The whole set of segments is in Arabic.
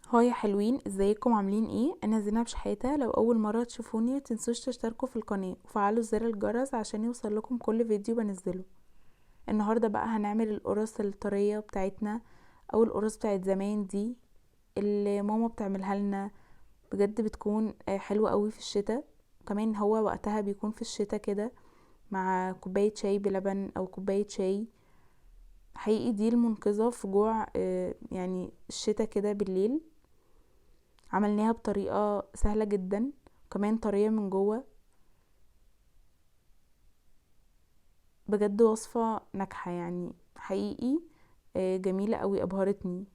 هاي يا حلوين، ازيكم عاملين ايه؟ انا زينب شحاتة. لو اول مرة تشوفوني متنسوش تشتركوا في القناة وفعلوا زر الجرس عشان يوصل لكم كل فيديو بنزله. النهاردة بقى هنعمل القرص الطرية بتاعتنا، او القرص بتاعت زمان دي اللي ماما بتعملها لنا. بجد بتكون حلوة قوي في الشتاء، كمان هو وقتها بيكون في الشتاء كده مع كوباية شاي بلبن او كوباية شاي. حقيقي دي المنقذة في جوع يعني الشتاء كده بالليل. عملناها بطريقة سهلة جدا وكمان طرية من جوه. بجد وصفة ناجحة يعني حقيقي. جميلة قوي، ابهرتني.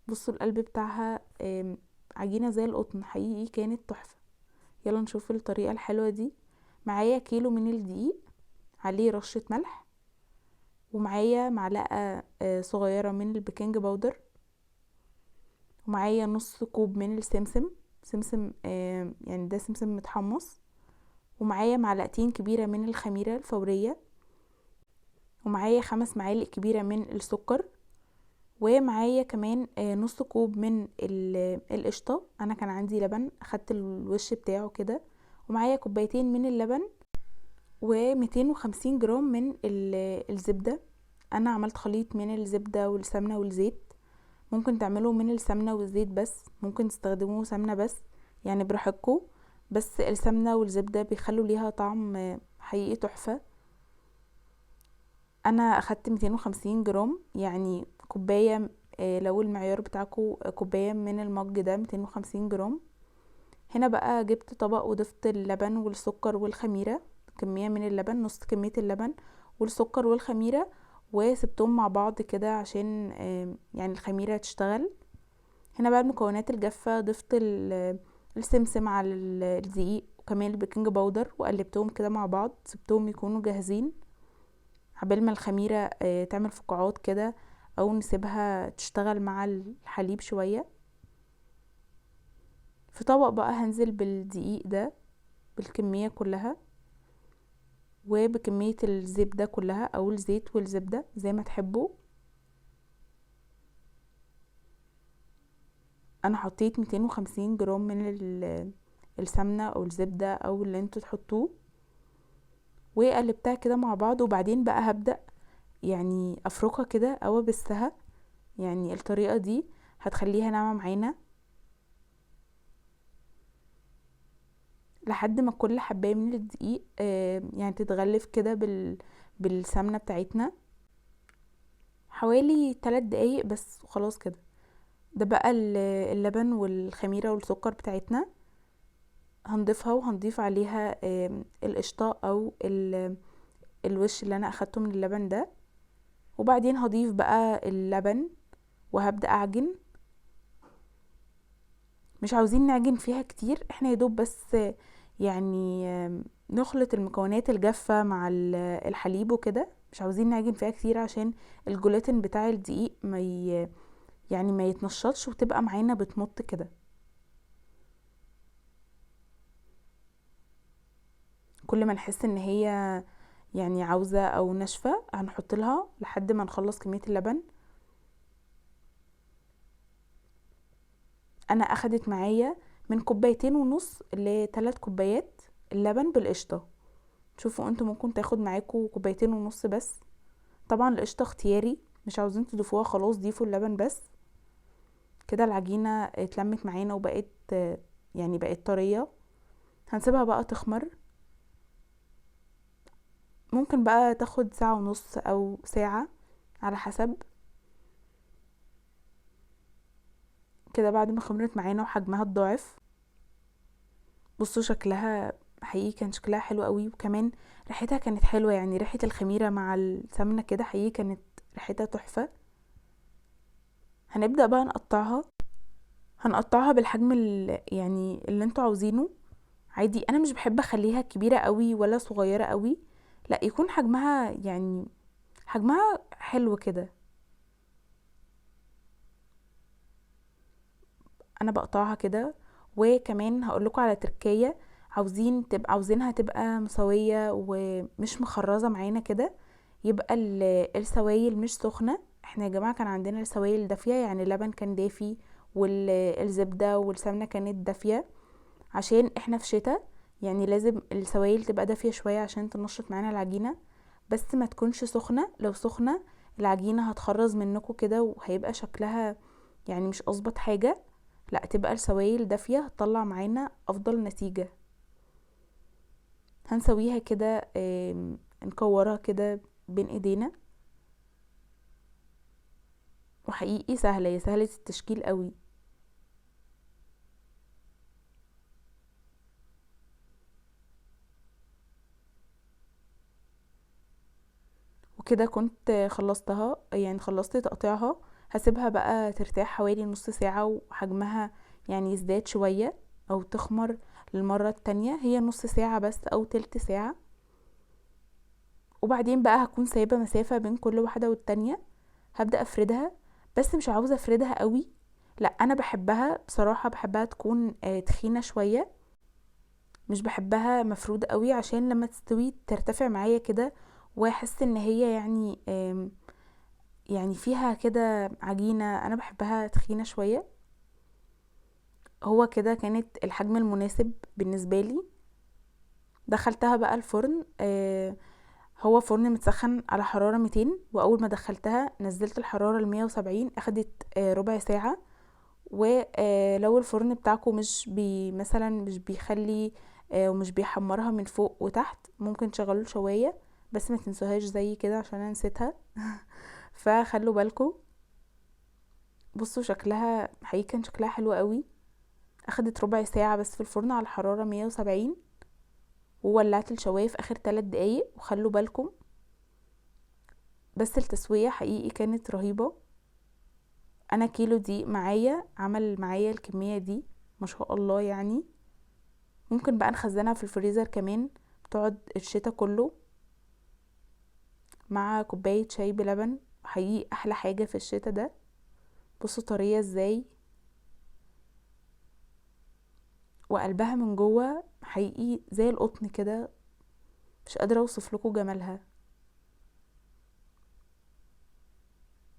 بصوا القلب بتاعها عجينة زي القطن، حقيقي كانت تحفة. يلا نشوف الطريقة الحلوة دي. معايا كيلو من الدقيق، عليه رشة ملح، ومعايا معلقة صغيرة من البيكنج باودر، ومعايا نص كوب من السمسم. سمسم يعني ده سمسم متحمص. ومعايا معلقتين كبيرة من الخميرة الفورية، ومعايا 5 معالق كبيرة من السكر، ومعايا كمان نص كوب من القشطة. انا كان عندي لبن اخدت الوش بتاعه كده، ومعايا كوبايتين من اللبن، و250 جرام من الزبدة. انا عملت خليط من الزبدة والسمنة والزيت. ممكن تعملوا من السمنة والزيت بس، ممكن تستخدموا سمنة بس، يعني براحتكم. بس السمنة والزبدة بيخلوا ليها طعم حقيقي تحفة. انا اخدت 250 جرام يعني كوباية. لو المعيار بتاعكو كوباية من المج ده 250 جرام. هنا بقى جبت طبق وضفت اللبن والسكر والخميرة، كمية من اللبن نص كمية اللبن والسكر والخميرة، وسبتهم مع بعض كده عشان يعني الخميرة تشتغل. هنا بقى المكونات الجافة، ضفت السمسم على الدقيق وكمان البيكنج باودر، وقلبتهم كده مع بعض، سبتهم يكونوا جاهزين عبال ما الخميرة تعمل فقاعات كده، او نسيبها تشتغل مع الحليب شوية. في طبق بقى هنزل بالدقيق ده بالكمية كلها، وبكمية الزبدة كلها او الزيت والزبدة زي ما تحبوا. انا حطيت 250 جرام من السمنة او الزبدة او اللي انتوا تحطوه، وقلبتها كده مع بعض. وبعدين بقى هبدأ يعني افركها كده او ابسها، يعني الطريقة دي هتخليها ناعمة معانا لحد ما كل حباية من الدقيق يعني تتغلف كده بالسمنة بتاعتنا. حوالي 3 دقايق بس وخلاص كده. ده بقى اللبن والخميرة والسكر بتاعتنا. هنضيفها وهنضيف عليها القشطة او الوش اللي انا اخدته من اللبن ده. وبعدين هضيف بقى اللبن وهبدأ اعجن. مش عاوزين نعجن فيها كتير، احنا يدوب بس يعني نخلط المكونات الجافة مع الحليب وكده. مش عاوزين نعجن فيها كتير عشان الجلوتين بتاع الدقيق يعني ما يتنشطش وتبقى معانا بتمط كده. كل ما نحس ان هي يعني عاوزة او ناشفة هنحط لها لحد ما نخلص كمية اللبن. انا اخدت معايا من 2.5 ل3 كوبايات اللبن بالقشطة. شوفوا انتوا ممكن تاخد معاكوا 2.5 بس. طبعا القشطة اختياري، مش عاوزين تضيفوها خلاص ضيفوا اللبن بس. كده العجينة اتلمت معانا وبقت يعني بقت طرية. هنسيبها بقى تخمر. ممكن بقى تاخد ساعة ونص او ساعة على حسب. كده بعد ما خمرت معانا وحجمها اتضاعف، بصوا شكلها حقيقي كان شكلها حلو قوي، وكمان ريحتها كانت حلوة، يعني ريحة الخميرة مع السمنة كده حقيقي كانت ريحتها تحفة. هنبدأ بقى نقطعها. هنقطعها بالحجم يعني اللي انتوا عاوزينه عادي. انا مش بحب اخليها كبيرة قوي ولا صغيرة قوي، لا يكون حجمها يعني حجمها حلو كده. انا بقطعها كده. وكمان هقولكوا على تركية، عاوزينها تبقى مسوية ومش مخرزة معانا كده، يبقى السوائل مش سخنة. احنا يا جماعة كان عندنا السوائل دافية، يعني اللبن كان دافي والزبدة والسمنة كانت دافية، عشان احنا في شتاء، يعني لازم السوائل تبقى دافية شوية عشان تنشط معانا العجينة، بس ما تكونش سخنة. لو سخنة العجينة هتخرز منكم كده وهيبقى شكلها يعني مش اظبط حاجة. لا، تبقى السوائل دافية هتطلع معانا افضل نتيجة. هنسويها كده، نكورها كده بين ايدينا، وحقيقي سهلة، هي سهلة التشكيل قوي. وكده كنت خلصتها، يعني خلصت تقطيعها. هسيبها بقى ترتاح حوالي نص ساعة وحجمها يعني يزداد شوية او تخمر للمرة التانية، هي نص ساعة بس او تلت ساعة. وبعدين بقى هكون سايبة مسافة بين كل واحدة والتانية، هبدأ افردها. بس مش عاوزة افردها قوي، لا، انا بحبها بصراحة، بحبها تكون تخينة شوية، مش بحبها مفرودة قوي عشان لما تستوي ترتفع معايا كده، واحس ان هي يعني يعني فيها كده عجينة. انا بحبها تخينة شوية. هو كده كانت الحجم المناسب بالنسبة لي. دخلتها بقى الفرن، هو فرن متسخن على حرارة 200، واول ما دخلتها نزلت الحرارة ل170، اخدت ربع ساعة. ولو الفرن بتاعكم مش مثلا مش بيخلي ومش بيحمرها من فوق وتحت، ممكن تشغلوا الشواية، بس ما تنسوهاش زي كده عشان انا نسيتها. فخلوا بالكم. بصوا شكلها حقيقي كان شكلها حلو قوي. اخدت ربع ساعة بس في الفرن على حرارة 170، وولعت الشواية في اخر 3 دقايق. وخلوا بالكم، بس التسوية حقيقي كانت رهيبة. انا كيلو دي معايا عمل معايا الكمية دي، ما شاء الله يعني. ممكن بقى نخزنها في الفريزر كمان، تقعد الشتا كله مع كوباية شاي بلبن. حقيقي احلى حاجة في الشتا ده. بصوا طرية ازاي، وقلبها من جوه حقيقي زي القطن كده، مش قادرة اوصف لكم جمالها.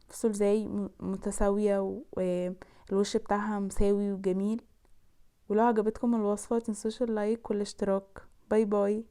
بصوا ازاي متساوية، والوش بتاعها مساوي وجميل. ولو عجبتكم الوصفة متنسوش اللايك والاشتراك. باي باي.